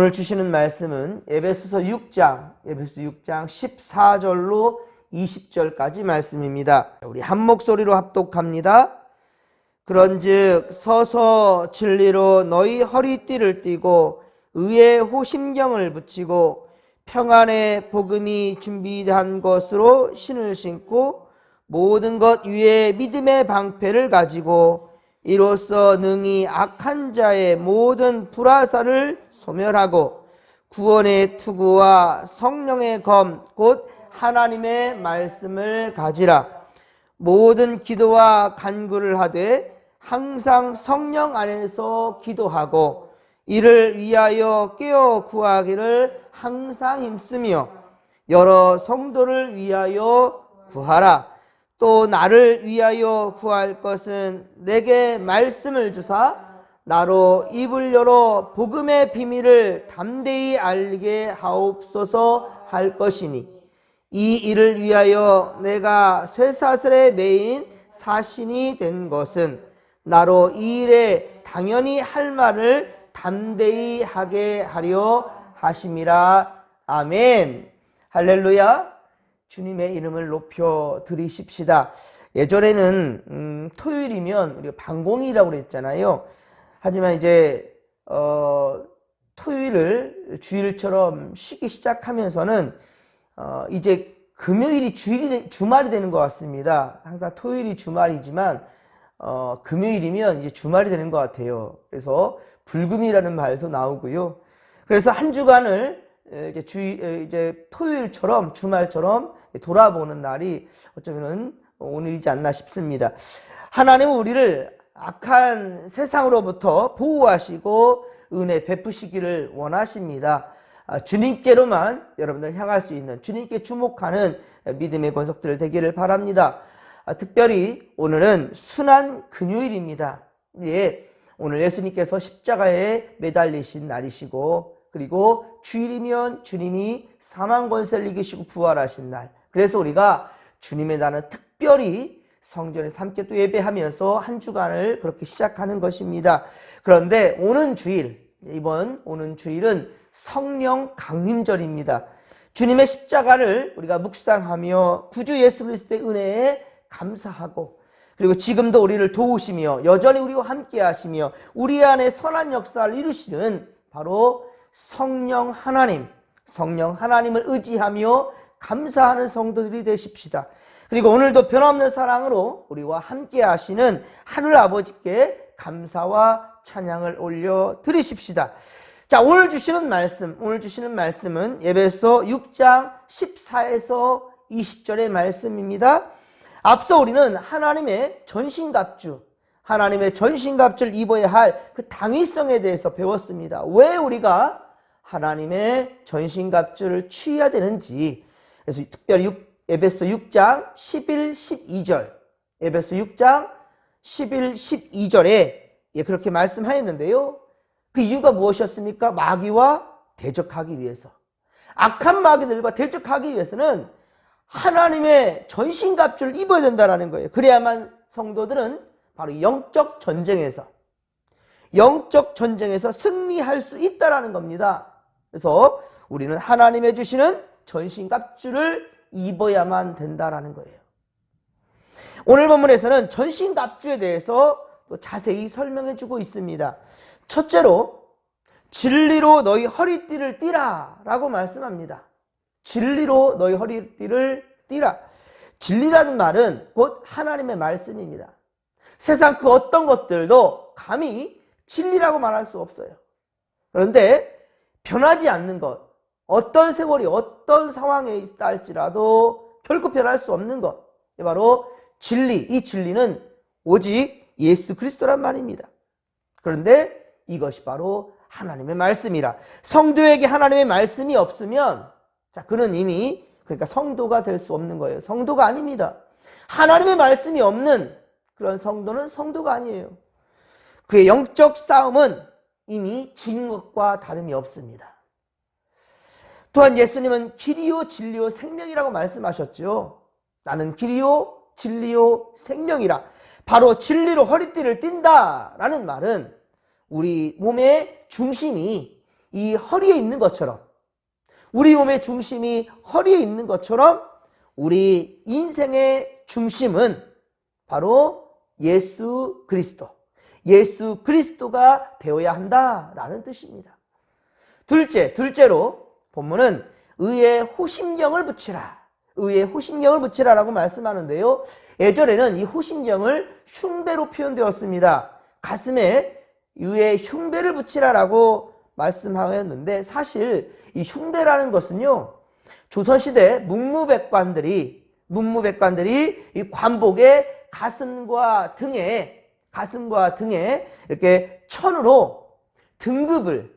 오늘 주시는 말씀은 에베소서 6장 14절로 20절까지 말씀입니다. 우리 한 목소리로 합독합니다. 그런즉 서서 진리로 너희 허리띠를 띠고 의의 호심경을 붙이고 평안의 복음이 준비한 것으로 신을 신고 모든 것 위에 믿음의 방패를 가지고 이로써 능히 악한 자의 모든 불화살을 소멸하고 구원의 투구와 성령의 검 곧 하나님의 말씀을 가지라. 모든 기도와 간구를 하되 항상 성령 안에서 기도하고 이를 위하여 깨어 구하기를 항상 힘쓰며 여러 성도를 위하여 구하라. 또 나를 위하여 구할 것은 내게 말씀을 주사 나로 입을 열어 복음의 비밀을 담대히 알게 하옵소서 할 것이니 이 일을 위하여 내가 쇠사슬에 매인 사신이 된 것은 나로 이 일에 당연히 할 말을 담대히 하게 하려 하심이라. 아멘. 할렐루야. 주님의 이름을 높여 드리십시다. 예전에는 토요일이면 우리가 방공이라고 그랬잖아요. 하지만 이제 토요일을 주일처럼 쉬기 시작하면서는 이제 금요일이 주말이 되는 것 같습니다. 항상 토요일이 주말이지만 금요일이면 이제 주말이 되는 것 같아요. 그래서 불금이라는 말도 나오고요. 그래서 한 주간을 이제 토요일처럼 주말처럼 돌아보는 날이 어쩌면 오늘이지 않나 싶습니다. 하나님은 우리를 악한 세상으로부터 보호하시고 은혜 베푸시기를 원하십니다. 주님께로만 여러분들 향할 수 있는, 주님께 주목하는 믿음의 권속들 되기를 바랍니다. 특별히 오늘은 순환 금요일입니다. 예, 오늘 예수님께서 십자가에 매달리신 날이시고, 그리고 주일이면 주님이 사망 권세를 이기시고 부활하신 날. 그래서 우리가 주님의 날은 특별히 성전에서 함께 또 예배하면서 한 주간을 그렇게 시작하는 것입니다. 그런데 오는 주일은 성령 강림절입니다. 주님의 십자가를 우리가 묵상하며 구주 예수 그리스도의 은혜에 감사하고, 그리고 지금도 우리를 도우시며 여전히 우리와 함께 하시며 우리 안에 선한 역사를 이루시는 바로 성령 하나님을 의지하며 감사하는 성도들이 되십시다. 그리고 오늘도 변함없는 사랑으로 우리와 함께 하시는 하늘 아버지께 감사와 찬양을 올려 드리십시다. 자, 오늘 주시는 말씀은 에베소 6장 14에서 20절의 말씀입니다. 앞서 우리는 하나님의 전신갑주를 입어야 할 그 당위성에 대해서 배웠습니다. 왜 우리가 하나님의 전신갑주를 취해야 되는지. 그래서 특별히 에베소 6장 11, 12절에 그렇게 말씀하였는데요. 그 이유가 무엇이었습니까? 마귀와 대적하기 위해서, 악한 마귀들과 대적하기 위해서는 하나님의 전신갑주를 입어야 된다는 거예요. 그래야만 성도들은 바로 영적 전쟁에서 승리할 수 있다는 겁니다. 그래서 우리는 하나님의 주시는 전신갑주를 입어야만 된다는 거예요. 오늘 본문에서는 전신갑주에 대해서 또 자세히 설명해 주고 있습니다. 첫째로 진리로 너희 허리띠를 띠라 라고 말씀합니다. 진리로 너희 허리띠를 띠라. 진리라는 말은 곧 하나님의 말씀입니다. 세상 그 어떤 것들도 감히 진리라고 말할 수 없어요. 그런데 변하지 않는 것, 어떤 세월이 어떤 상황에 있다 할지라도 결코 변할 수 없는 것, 바로 진리. 이 진리는 오직 예수 그리스도란 말입니다. 그런데 이것이 바로 하나님의 말씀이라. 성도에게 하나님의 말씀이 없으면 그는 이미 성도가 될 수 없는 거예요. 성도가 아닙니다. 하나님의 말씀이 없는 그런 성도는 성도가 아니에요. 그의 영적 싸움은 이미 진 것과 다름이 없습니다. 또한 예수님은 길이요 진리요 생명이라고 말씀하셨죠. 나는 길이요 진리요 생명이라. 바로 진리로 허리띠를 띈다라는 말은 우리 몸의 중심이 이 허리에 있는 것처럼, 우리 몸의 중심이 허리에 있는 것처럼 우리 인생의 중심은 바로 예수 그리스도, 예수 그리스도가 되어야 한다라는 뜻입니다. 둘째로 본문은 의에 호심경을 붙이라, 의에 호심경을 붙이라라고 말씀하는데요. 예전에는 이 호심경을 흉배로 표현되었습니다. 가슴에 의에 흉배를 붙이라라고 말씀하였는데, 사실 이 흉배라는 것은요, 조선시대 문무백관들이 이 관복에 가슴과 등에 이렇게 천으로 등급을,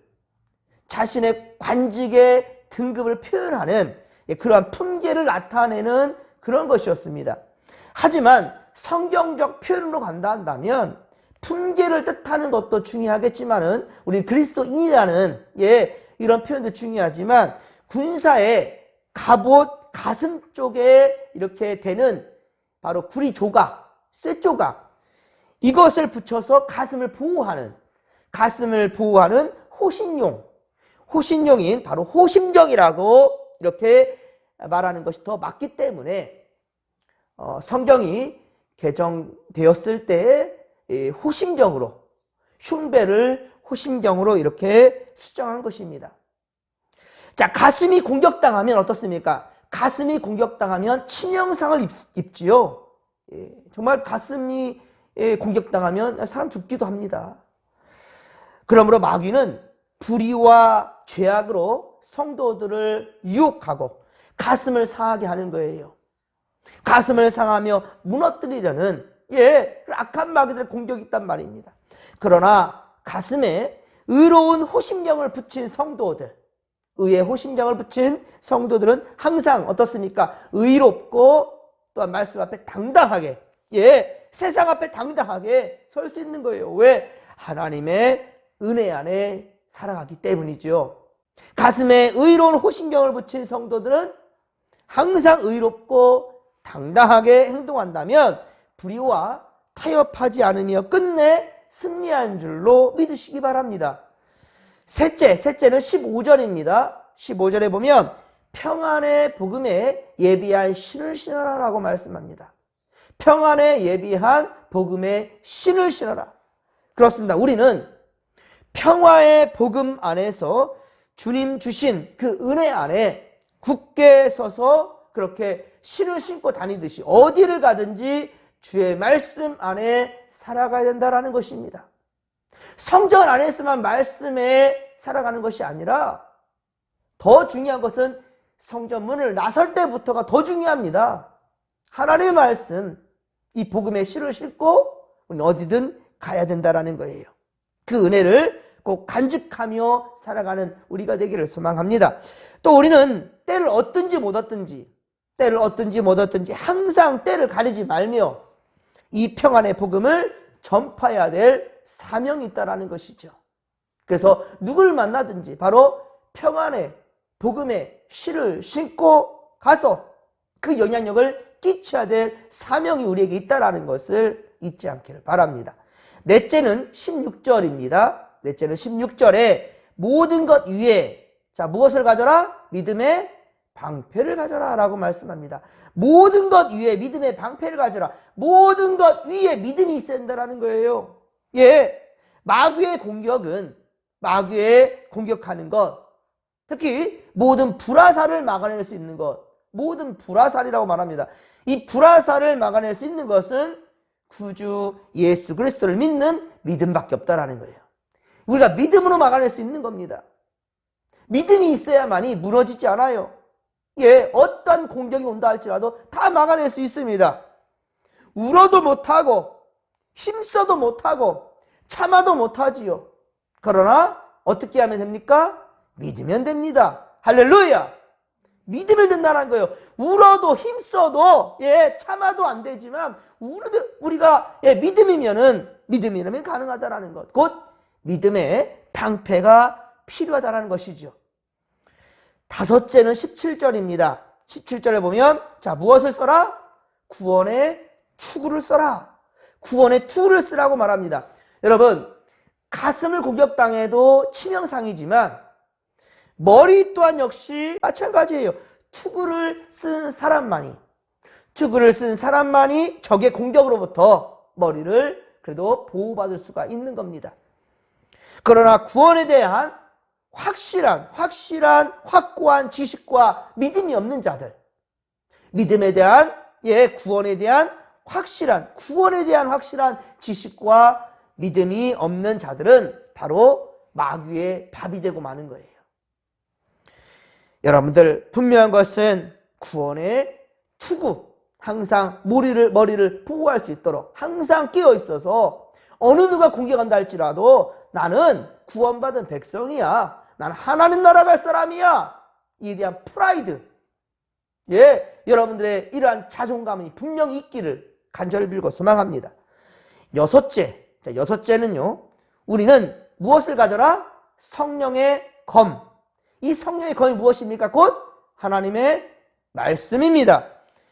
자신의 관직의 등급을 표현하는 그러한 품계를 나타내는 그런 것이었습니다. 하지만 성경적 표현으로 간다 한다면 품계를 뜻하는 것도 중요하겠지만은, 우리 그리스도인이라는 이런 표현도 중요하지만, 군사의 갑옷 가슴 쪽에 이렇게 되는 바로 구리 조각, 쇠 조각, 이것을 붙여서 가슴을 보호하는 호신용인 바로 호심경이라고 이렇게 말하는 것이 더 맞기 때문에 성경이 개정되었을 때 호심경으로, 흉배를 호심경으로 이렇게 수정한 것입니다. 자, 가슴이 공격당하면 어떻습니까? 가슴이 공격당하면 치명상을 입지요. 정말 가슴이 공격당하면 사람 죽기도 합니다. 그러므로 마귀는 불의와 죄악으로 성도들을 유혹하고 가슴을 상하게 하는 거예요. 가슴을 상하며 무너뜨리려는 악한 마귀들의 공격이 있단 말입니다. 그러나 가슴에 의로운 호심경을 붙인 성도들, 의의 호심경을 붙인 성도들은 항상 어떻습니까? 의롭고 또한 말씀 앞에 당당하게, 세상 앞에 당당하게 설 수 있는 거예요. 왜? 하나님의 은혜 안에 살아가기 때문이죠. 가슴에 의로운 호심경을 붙인 성도들은 항상 의롭고 당당하게 행동한다면 불의와 타협하지 않으며 끝내 승리한 줄로 믿으시기 바랍니다. 셋째는 15절입니다. 15절에 보면 평안의 복음에 예비한 신을 신어라라고 말씀합니다. 평안에 예비한 복음에 신을 신어라. 그렇습니다. 우리는 평화의 복음 안에서 주님 주신 그 은혜 안에 굳게 서서 그렇게 신을 신고 다니듯이 어디를 가든지 주의 말씀 안에 살아가야 된다는 것입니다. 성전 안에서만 말씀에 살아가는 것이 아니라 더 중요한 것은 성전 문을 나설 때부터가 더 중요합니다. 하나님의 말씀, 이 복음의 실을 신고 우리는 어디든 가야 된다는 거예요. 그 은혜를 꼭 간직하며 살아가는 우리가 되기를 소망합니다. 또 우리는 때를 얻든지 못 얻든지 항상 때를 가리지 말며 이 평안의 복음을 전파해야 될 사명이 있다는 것이죠. 그래서 누굴 만나든지 바로 평안의 복음의 실을 신고 가서 그 영향력을 끼쳐야 될 사명이 우리에게 있다는 것을 잊지 않기를 바랍니다. 넷째는 16절입니다. 넷째는 16절에 모든 것 위에 무엇을 가져라? 믿음의 방패를 가져라 라고 말씀합니다. 모든 것 위에 믿음의 방패를 가져라. 모든 것 위에 믿음이 있어야 된다는 거예요. 마귀의 공격하는 것, 특히 모든 불화살을 막아낼 수 있는 것, 모든 불화살이라고 말합니다. 이 불화살을 막아낼 수 있는 것은 구주 예수 그리스도를 믿는 믿음밖에 없다라는 거예요. 우리가 믿음으로 막아낼 수 있는 겁니다. 믿음이 있어야만이 무너지지 않아요. 어떤 공격이 온다 할지라도 다 막아낼 수 있습니다. 울어도 못하고 힘써도 못하고 참아도 못하지요. 그러나 어떻게 하면 됩니까? 믿으면 됩니다. 할렐루야! 믿으면 된다는 거예요. 울어도 힘써도 참아도 안 되지만 우리가 믿음이면 가능하다라는 것, 곧 믿음의 방패가 필요하다는 것이죠. 다섯째는 17절입니다. 17절에 보면 무엇을 써라? 구원의 투구를 써라. 구원의 투구를 쓰라고 말합니다. 여러분, 가슴을 공격당해도 치명상이지만 머리 또한 역시 마찬가지예요. 투구를 쓴 사람만이 적의 공격으로부터 머리를 그래도 보호받을 수가 있는 겁니다. 그러나 구원에 대한 확고한 지식과 믿음이 없는 자들, 믿음에 대한 구원에 대한 확실한 지식과 믿음이 없는 자들은 바로 마귀의 밥이 되고 마는 거예요. 여러분들, 분명한 것은 구원의 투구, 항상 머리를 보호할 수 있도록 항상 깨어 있어서 어느 누가 공격한다 할지라도 나는 구원받은 백성이야, 나는 하나님 나라 갈 사람이야, 이에 대한 프라이드, 여러분들의 이러한 자존감이 분명히 있기를 간절히 빌고 소망합니다. 여섯째는요, 우리는 무엇을 가져라? 성령의 검. 이 성령의 검이 무엇입니까? 곧 하나님의 말씀입니다.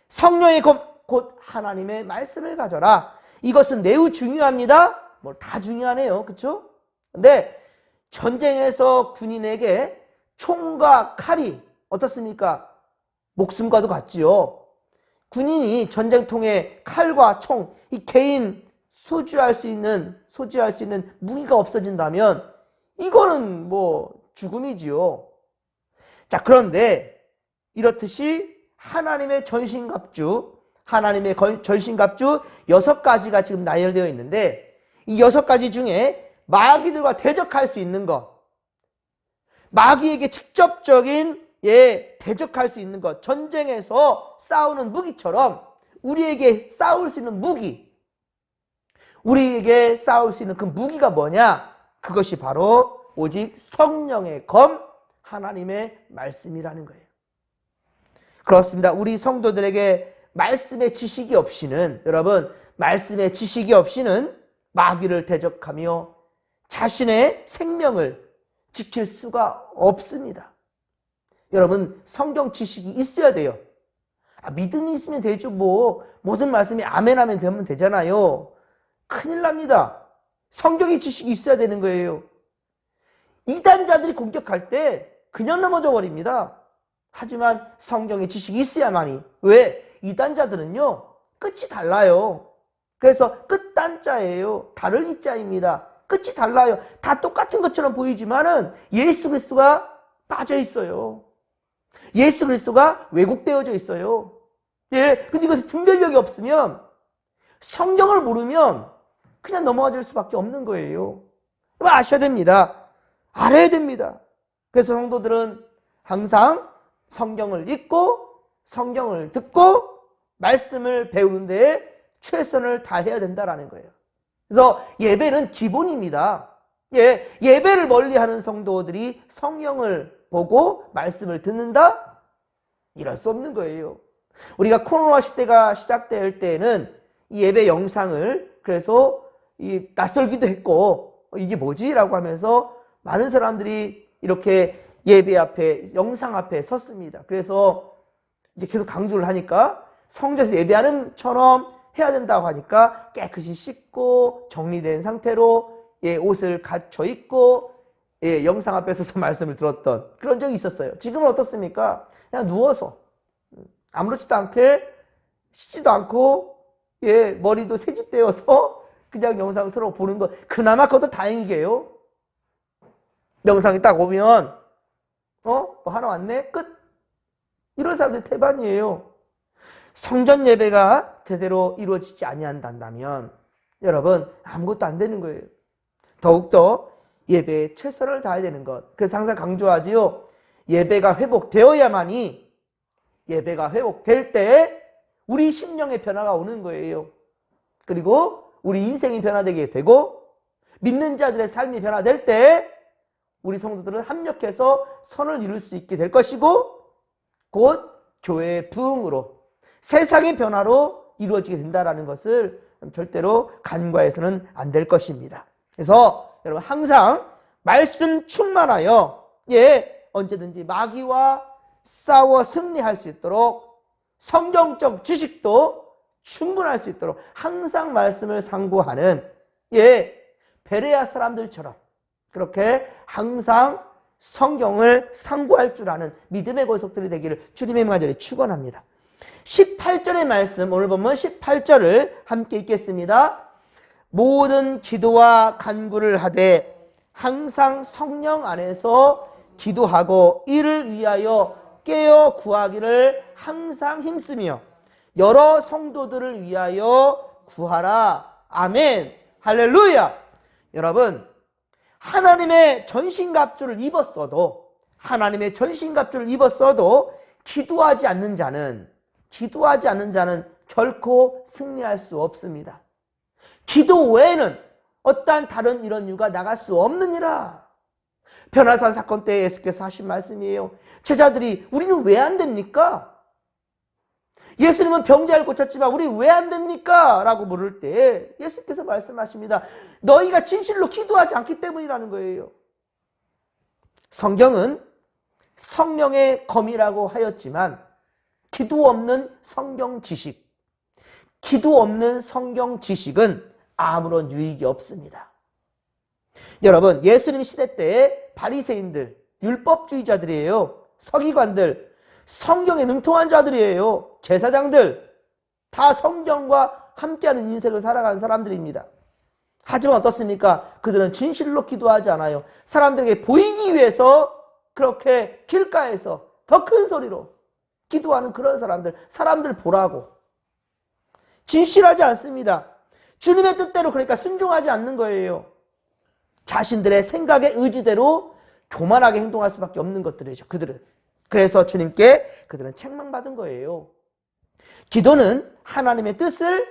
성령의 검, 곧 하나님의 말씀을 가져라. 이것은 매우 중요합니다. 다 중요하네요. 그렇죠? 근데 전쟁에서 군인에게 총과 칼이 어떻습니까? 목숨과도 같지요. 군인이 전쟁통에 칼과 총, 이 개인 소지할 수 있는 무기가 없어진다면 이거는 죽음이지요. 자, 그런데 이렇듯이 하나님의 전신갑주 6가지가 지금 나열되어 있는데, 이 6가지 중에 마귀들과 대적할 수 있는 것, 마귀에게 직접적인 대적할 수 있는 것, 전쟁에서 싸우는 무기처럼 우리에게 싸울 수 있는 그 무기가 뭐냐? 그것이 바로 오직 성령의 검, 하나님의 말씀이라는 거예요. 그렇습니다. 우리 성도들에게 말씀의 지식이 없이는 마귀를 대적하며 자신의 생명을 지킬 수가 없습니다. 여러분, 성경 지식이 있어야 돼요. 믿음이 있으면 되죠. 모든 말씀이 아멘 하면 되면 되잖아요. 큰일 납니다. 성경의 지식이 있어야 되는 거예요. 이단자들이 공격할 때 그냥 넘어져 버립니다. 하지만 성경의 지식이 있어야만이. 왜? 이단자들은요, 끝이 달라요. 그래서 끝단자예요. 다를 이자입니다. 끝이 달라요. 다 똑같은 것처럼 보이지만은 예수 그리스도가 빠져 있어요. 예수 그리스도가 왜곡되어져 있어요. 근데 이것이 분별력이 없으면, 성경을 모르면 그냥 넘어질 수밖에 없는 거예요. 아셔야 됩니다. 알아야 됩니다. 그래서 성도들은 항상 성경을 읽고 성경을 듣고 말씀을 배우는 데에 최선을 다해야 된다라는 거예요. 그래서 예배는 기본입니다. 예배를 멀리하는 성도들이 성경을 보고 말씀을 듣는다? 이럴 수 없는 거예요. 우리가 코로나 시대가 시작될 때에는 이 예배 영상을 그래서 낯설기도 했고, 이게 뭐지? 라고 하면서 많은 사람들이 이렇게 예배 앞에, 영상 앞에 섰습니다. 그래서 이제 계속 강조를 하니까 성전에서 예배하는 처럼 해야 된다고 하니까 깨끗이 씻고 정리된 상태로 옷을 갖춰 입고 영상 앞에 서서 말씀을 들었던 그런 적이 있었어요. 지금은 어떻습니까? 그냥 누워서 아무렇지도 않게 씻지도 않고 머리도 새집되어서 그냥 영상을 틀어보는 것, 그나마 그것도 다행이게요. 영상이 딱 오면 하나 왔네? 끝. 이런 사람들이 태반이에요. 성전 예배가 제대로 이루어지지 아니한다면 여러분, 아무것도 안 되는 거예요. 더욱더 예배에 최선을 다해야 되는 것. 그래서 항상 강조하지요. 예배가 회복되어야만이, 예배가 회복될 때 우리 심령의 변화가 오는 거예요. 그리고 우리 인생이 변화되게 되고, 믿는 자들의 삶이 변화될 때 우리 성도들은 합력해서 선을 이룰 수 있게 될 것이고, 곧 교회의 부흥으로, 세상의 변화로 이루어지게 된다는 것을 절대로 간과해서는 안 될 것입니다. 그래서 여러분, 항상 말씀 충만하여 언제든지 마귀와 싸워 승리할 수 있도록, 성경적 지식도 충분할 수 있도록 항상 말씀을 상고하는 베레아 사람들처럼 그렇게 항상 성경을 상고할 줄 아는 믿음의 권속들이 되기를 주님의 간절히 축원합니다. 18절의 말씀, 오늘 보면 18절을 함께 읽겠습니다. 모든 기도와 간구를 하되 항상 성령 안에서 기도하고 이를 위하여 깨어 구하기를 항상 힘쓰며 여러 성도들을 위하여 구하라. 아멘. 할렐루야. 여러분, 하나님의 전신갑주를 입었어도 기도하지 않는 자는 결코 승리할 수 없습니다. 기도 외에는 어떠한 다른 이런 이유가 나갈 수 없느니라. 변화산 사건 때 예수께서 하신 말씀이에요. 제자들이 우리는 왜 안 됩니까? 예수님은 병자를 고쳤지만 우리 왜 안 됩니까? 라고 물을 때 예수께서 말씀하십니다. 너희가 진실로 기도하지 않기 때문이라는 거예요. 성경은 성령의 검이라고 하였지만 기도 없는 성경 지식은 아무런 유익이 없습니다. 여러분, 예수님 시대 때 바리새인들, 율법주의자들이에요. 서기관들, 성경에 능통한 자들이에요. 제사장들, 다 성경과 함께하는 인생을 살아가는 사람들입니다. 하지만 어떻습니까? 그들은 진실로 기도하지 않아요. 사람들에게 보이기 위해서 그렇게 길가에서 더 큰 소리로 기도하는 그런 사람들 보라고. 진실하지 않습니다. 주님의 뜻대로 그러니까 순종하지 않는 거예요. 자신들의 생각의 의지대로 교만하게 행동할 수밖에 없는 것들이죠. 그들은. 그래서 주님께 그들은 책망받은 거예요. 기도는 하나님의 뜻을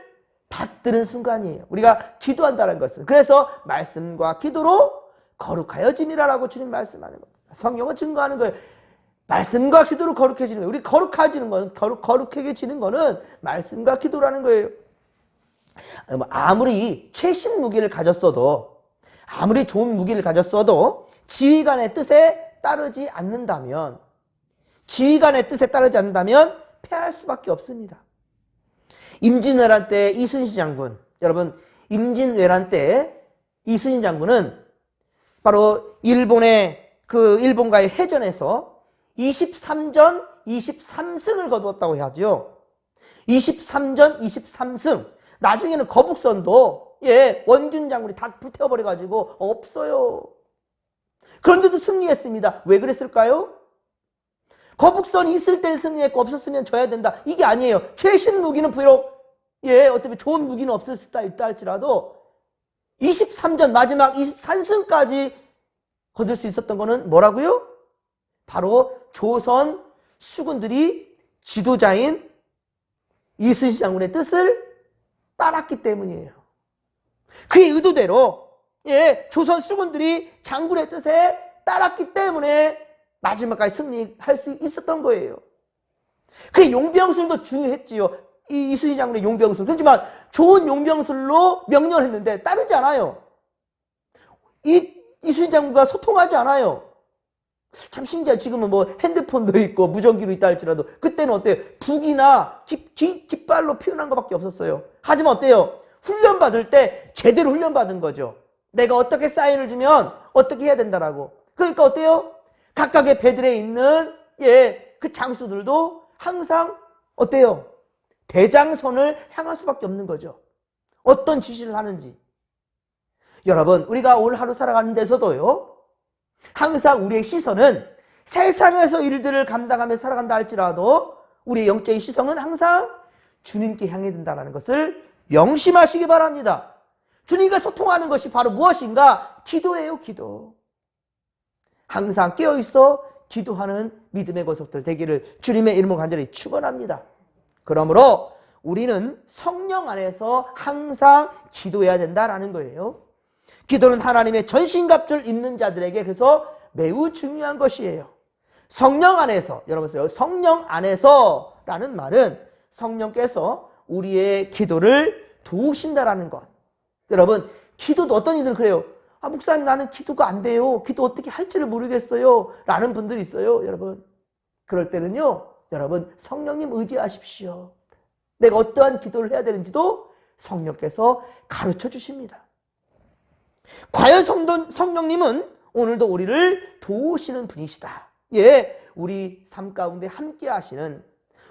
받드는 순간이에요. 우리가 기도한다는 것은. 그래서 말씀과 기도로 거룩하여짐이라고 주님 말씀하는 겁니다. 성경은 증거하는 거예요. 말씀과 기도로 거룩해지는 거예요. 우리 거룩해지는 거는 말씀과 기도라는 거예요. 아무리 최신 무기를 가졌어도, 아무리 좋은 무기를 가졌어도 지휘관의 뜻에 따르지 않는다면 패할 수밖에 없습니다. 임진왜란 때 이순신 장군, 여러분, 임진왜란 때 이순신 장군은 바로 일본과의 해전에서 23전 23승을 거두었다고 하죠. 23전 23승. 나중에는 거북선도 원균 장군이 다 불태워버려가지고 없어요. 그런데도 승리했습니다. 왜 그랬을까요? 거북선이 있을 때는 승리했고 없었으면 져야 된다. 이게 아니에요. 최신 무기는 비록 어떻게 좋은 무기는 없을 수 있다 할지라도 23전 마지막 23승까지 거둘 수 있었던 거는 뭐라고요? 바로 조선 수군들이 지도자인 이순신 장군의 뜻을 따랐기 때문이에요. 그의 의도대로 조선 수군들이 장군의 뜻에 따랐기 때문에 마지막까지 승리할 수 있었던 거예요. 그의 용병술도 중요했지요. 이순신 장군의 용병술. 그렇지만 좋은 용병술로 명령을 했는데 따르지 않아요. 이순신 장군과 소통하지 않아요. 참 신기해. 지금은 뭐 핸드폰도 있고 무전기로 있다 할지라도 그때는 어때요? 북이나 깃발로 표현한 것밖에 없었어요. 하지만 어때요? 훈련받을 때 제대로 훈련받은 거죠. 내가 어떻게 사인을 주면 어떻게 해야 된다라고. 그러니까 어때요? 각각의 배들에 있는 그 장수들도 항상 어때요? 대장선을 향할 수밖에 없는 거죠. 어떤 지시를 하는지. 여러분, 우리가 오늘 하루 살아가는 데서도요, 항상 우리의 시선은 세상에서 일들을 감당하며 살아간다 할지라도 우리의 영적인 시선은 항상 주님께 향해 된다는 것을 명심하시기 바랍니다. 주님과 소통하는 것이 바로 무엇인가? 기도예요, 기도. 항상 깨어있어 기도하는 믿음의 권속들 되기를 주님의 이름으로 간절히 축원합니다. 그러므로 우리는 성령 안에서 항상 기도해야 된다라는 거예요. 기도는 하나님의 전신갑주를 입는 자들에게 그래서 매우 중요한 것이에요. 성령 안에서, 여러분, 성령 안에서라는 말은 성령께서 우리의 기도를 도우신다라는 것. 여러분, 기도도 어떤 이들은 그래요. 목사님, 나는 기도가 안 돼요. 기도 어떻게 할지를 모르겠어요. 라는 분들이 있어요, 여러분. 그럴 때는요, 여러분, 성령님 의지하십시오. 내가 어떠한 기도를 해야 되는지도 성령께서 가르쳐 주십니다. 과연 성령님은 오늘도 우리를 도우시는 분이시다. 예, 우리 삶 가운데 함께 하시는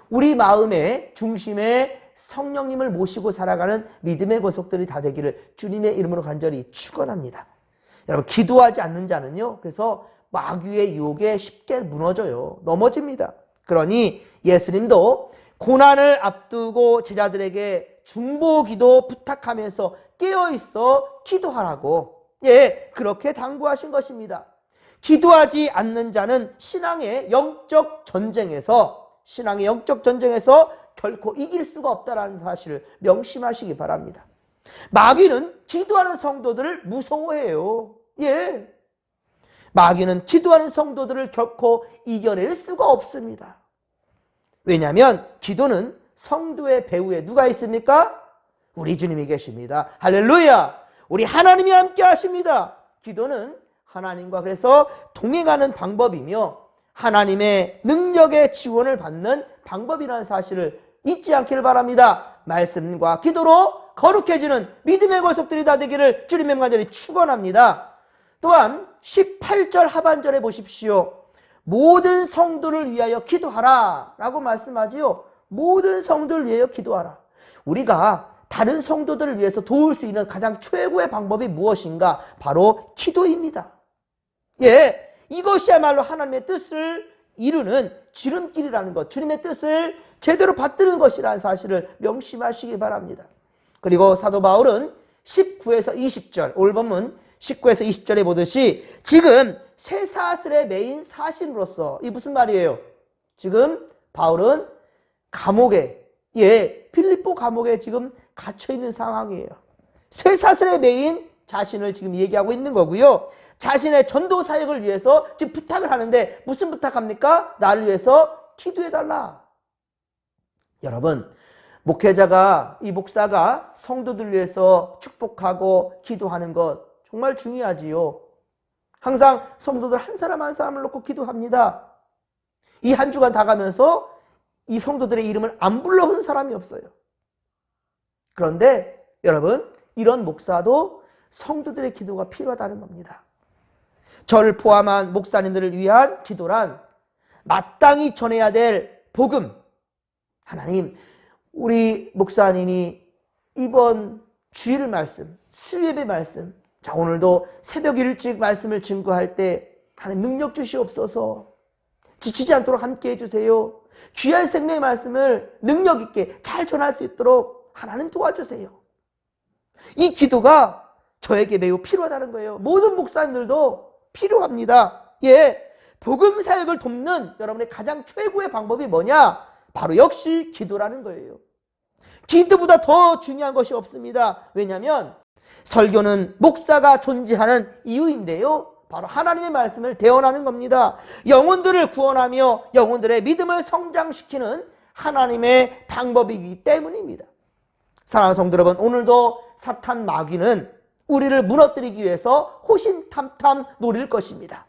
우리 마음의 중심에 성령님을 모시고 살아가는 믿음의 권속들이 다 되기를 주님의 이름으로 간절히 축원합니다. 여러분, 기도하지 않는 자는요, 그래서 마귀의 유혹에 쉽게 무너져요. 넘어집니다. 그러니 예수님도 고난을 앞두고 제자들에게 중보기도 부탁하면서 깨어있어 기도하라고, 예, 그렇게 당부하신 것입니다. 기도하지 않는 자는 신앙의 영적 전쟁에서 결코 이길 수가 없다는 사실을 명심하시기 바랍니다. 마귀는 기도하는 성도들을 무서워해요. 예, 마귀는 기도하는 성도들을 결코 이겨낼 수가 없습니다. 왜냐하면 기도는 성도의 배후에 누가 있습니까? 우리 주님이 계십니다. 할렐루야! 우리 하나님이 함께 하십니다. 기도는 하나님과 그래서 동행하는 방법이며 하나님의 능력의 지원을 받는 방법이라는 사실을 잊지 않기를 바랍니다. 말씀과 기도로 거룩해지는 믿음의 권속들이 다 되기를 주님의 간절히 축원합니다. 또한 18절 하반절에 보십시오. 모든 성도를 위하여 기도하라 라고 말씀하지요. 모든 성도를 위하여 기도하라. 우리가 다른 성도들을 위해서 도울 수 있는 가장 최고의 방법이 무엇인가? 바로 기도입니다. 예, 이것이야말로 하나님의 뜻을 이루는 지름길이라는 것, 주님의 뜻을 제대로 받드는 것이라는 사실을 명심하시기 바랍니다. 그리고 사도 바울은 19에서 20절, 오늘 본문 19에서 20절에 보듯이 지금 쇠사슬에 매인 사신으로서, 이 무슨 말이에요? 지금 바울은 감옥에, 예, 필리포 감옥에 지금 갇혀있는 상황이에요. 쇠사슬에 매인 자신을 지금 얘기하고 있는 거고요. 자신의 전도 사역을 위해서 지금 부탁을 하는데 무슨 부탁합니까? 나를 위해서 기도해달라. 여러분, 목회자가, 이 목사가 성도들 위해서 축복하고 기도하는 것 정말 중요하지요. 항상 성도들 한 사람 한 사람을 놓고 기도합니다. 이 한 주간 다 가면서 이 성도들의 이름을 안 불러본 사람이 없어요. 그런데 여러분, 이런 목사도 성도들의 기도가 필요하다는 겁니다. 저를 포함한 목사님들을 위한 기도란 마땅히 전해야 될 복음. 하나님, 우리 목사님이 이번 주일 말씀, 수요예배 말씀, 자, 오늘도 새벽 일찍 말씀을 증거할 때 하나님 능력 주시옵소서. 지치지 않도록 함께 해주세요. 귀한 생명의 말씀을 능력 있게 잘 전할 수 있도록 하나님 도와주세요. 이 기도가 저에게 매우 필요하다는 거예요. 모든 목사님들도 필요합니다. 예, 복음 사역을 돕는 여러분의 가장 최고의 방법이 뭐냐? 바로 역시 기도라는 거예요. 기도보다 더 중요한 것이 없습니다. 왜냐하면 설교는 목사가 존재하는 이유인데요, 바로 하나님의 말씀을 대언하는 겁니다. 영혼들을 구원하며 영혼들의 믿음을 성장시키는 하나님의 방법이기 때문입니다. 사랑하는 성도 여러분, 오늘도 사탄 마귀는 우리를 무너뜨리기 위해서 호신탐탐 노릴 것입니다.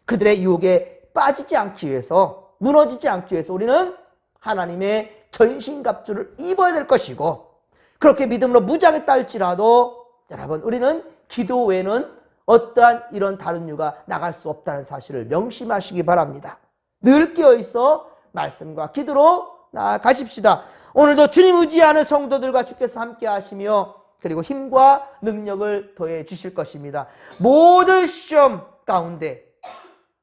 그들의 유혹에 빠지지 않기 위해서, 무너지지 않기 위해서 우리는 하나님의 전신갑주를 입어야 될 것이고, 그렇게 믿음으로 무장했다 할지라도 여러분, 우리는 기도 외에는 어떠한 이런 다른 이유가 나갈 수 없다는 사실을 명심하시기 바랍니다. 늘 깨어있어 말씀과 기도로 나아가십시다. 오늘도 주님 의지하는 성도들과 주께서 함께 하시며 그리고 힘과 능력을 더해 주실 것입니다. 모든 시험 가운데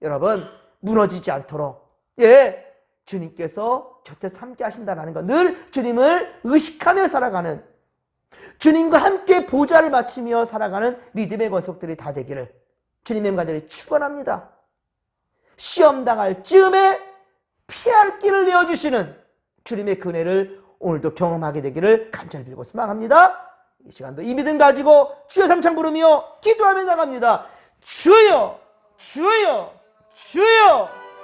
여러분 무너지지 않도록, 예, 주님께서 곁에서 함께 하신다는 것, 늘 주님을 의식하며 살아가는, 주님과 함께 보좌를 마치며 살아가는 믿음의 권속들이 다 되기를 주님의 간절히 축원합니다. 시험 당할 즈음에 피할 길을 내어주시는 주님의 은혜를 오늘도 경험하게 되기를 간절히 빌고 소망합니다. 이 시간도 이 믿음 가지고 주여 삼창 부르며 기도하며 나갑니다. 주여, 주여, 주여.